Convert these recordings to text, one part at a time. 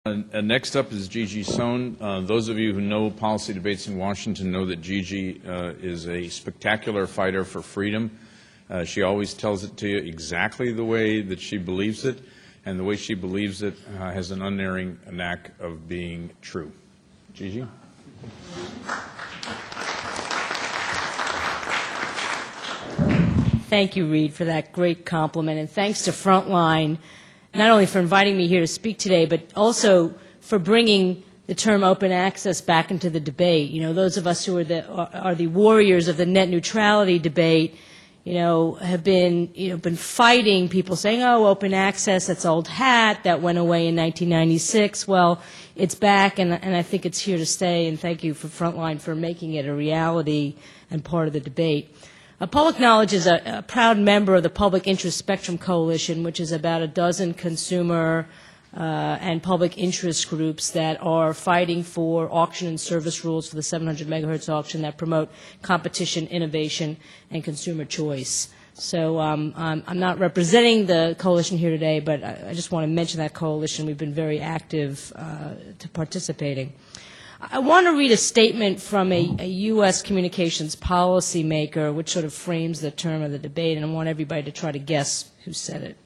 Next up is Gigi Sohn. Those of you who know policy debates in Washington know that Gigi is a spectacular fighter for freedom. She always tells it to you exactly the way that she believes it, and the way she believes it has an unerring knack of being true. Gigi? Thank you, Reed, for that great compliment, and thanks to Frontline, not only for inviting me here to speak today, but also for bringing the term open access back into the debate. You know, those of us who are the warriors of the net neutrality debate, have been fighting people saying, oh, open access, that's old hat, that went away in 1996. Well, it's back, and I think it's here to stay, and thank you for Frontline for making it a reality and part of the debate. Public Knowledge is a proud member of the Public Interest Spectrum Coalition, which is about a dozen consumer and public interest groups that are fighting for auction and service rules for the 700 megahertz auction that promote competition, innovation, and consumer choice. So I'm not representing the coalition here today, but I just want to mention that coalition. We've been very active to participating. I want to read a statement from a U.S. communications policymaker, which sort of frames the term of the debate, and I want everybody to try to guess who said it.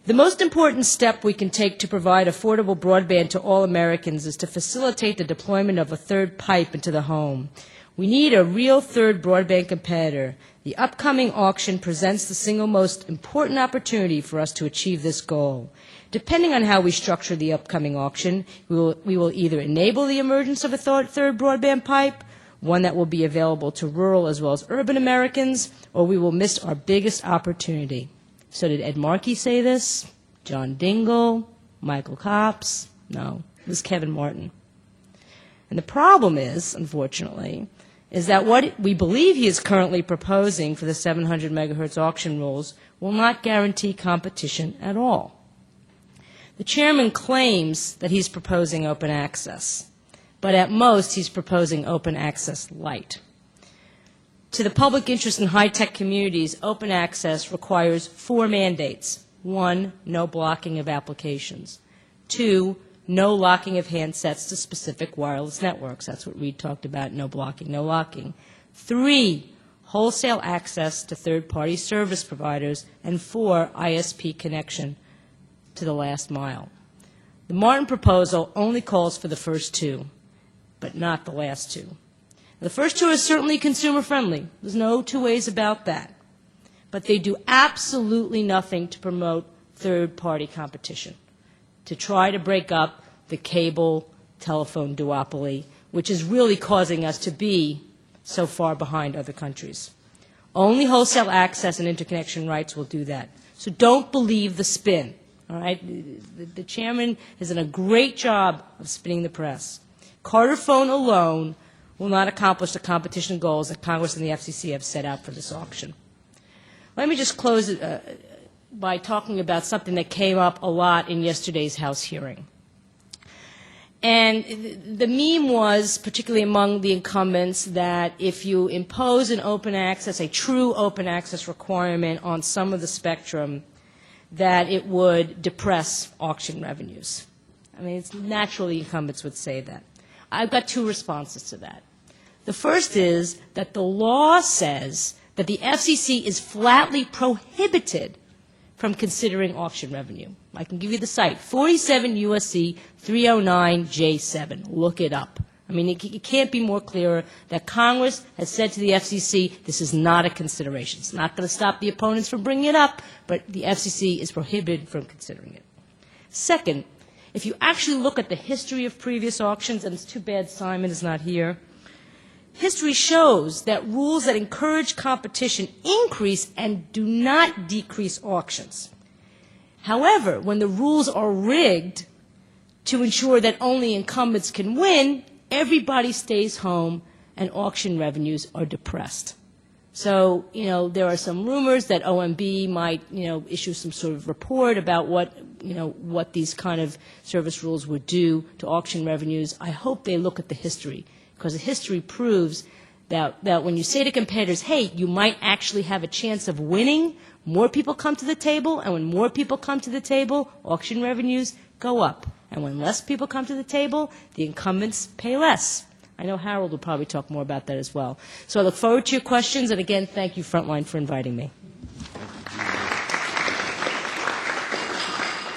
The most important step we can take to provide affordable broadband to all Americans is to facilitate the deployment of a third pipe into the home. We need a real third broadband competitor. The upcoming auction presents the single most important opportunity for us to achieve this goal. Depending on how we structure the upcoming auction, we will either enable the emergence of a third broadband pipe, one that will be available to rural as well as urban Americans, or we will miss our biggest opportunity. So did Ed Markey say this? John Dingell? Michael Copps? No, it was Kevin Martin. And the problem is, unfortunately, is that what we believe he is currently proposing for the 700 megahertz auction rules will not guarantee competition at all. The chairman claims that he's proposing open access, but at most he's proposing open access light. To the public interest in high-tech communities, open access requires 4 mandates. 1, no blocking of applications. 2, no locking of handsets to specific wireless networks. That's what Reed talked about, no blocking, no locking. 3, wholesale access to third-party service providers. And 4, ISP connection to the last mile. The Martin proposal only calls for the first 2, but not the last 2. The first 2 are certainly consumer-friendly. There's no 2 ways about that. But they do absolutely nothing to promote third-party competition, to try to break up the cable telephone duopoly, which is really causing us to be so far behind other countries. Only wholesale access and interconnection rights will do that. So don't believe the spin. All right? The chairman has done a great job of spinning the press. Carter phone alone will not accomplish the competition goals that Congress and the FCC have set out for this auction. Let me just close by talking about something that came up a lot in yesterday's House hearing. And the meme was, particularly among the incumbents, that if you impose an open access, a true open access requirement on some of the spectrum, that it would depress auction revenues. I mean, it's naturally incumbents would say that. I've got 2 responses to that. The first is that the law says that the FCC is flatly prohibited from considering auction revenue. I can give you the site, 47 U.S.C. 309J7. Look it up. I mean, it can't be more clearer that Congress has said to the FCC, this is not a consideration. It's not going to stop the opponents from bringing it up, but the FCC is prohibited from considering it. Second, if you actually look at the history of previous auctions, and it's too bad Simon is not here, history shows that rules that encourage competition increase and do not decrease auctions. However, when the rules are rigged to ensure that only incumbents can win, everybody stays home and auction revenues are depressed. So, there are some rumors that OMB might, issue some sort of report about what these kind of service rules would do to auction revenues. I hope they look at the history, because the history proves that when you say to competitors, hey, you might actually have a chance of winning, more people come to the table, and when more people come to the table, auction revenues go up. And when less people come to the table, the incumbents pay less. I know Harold will probably talk more about that as well. So I look forward to your questions, and again, thank you, Frontline, for inviting me.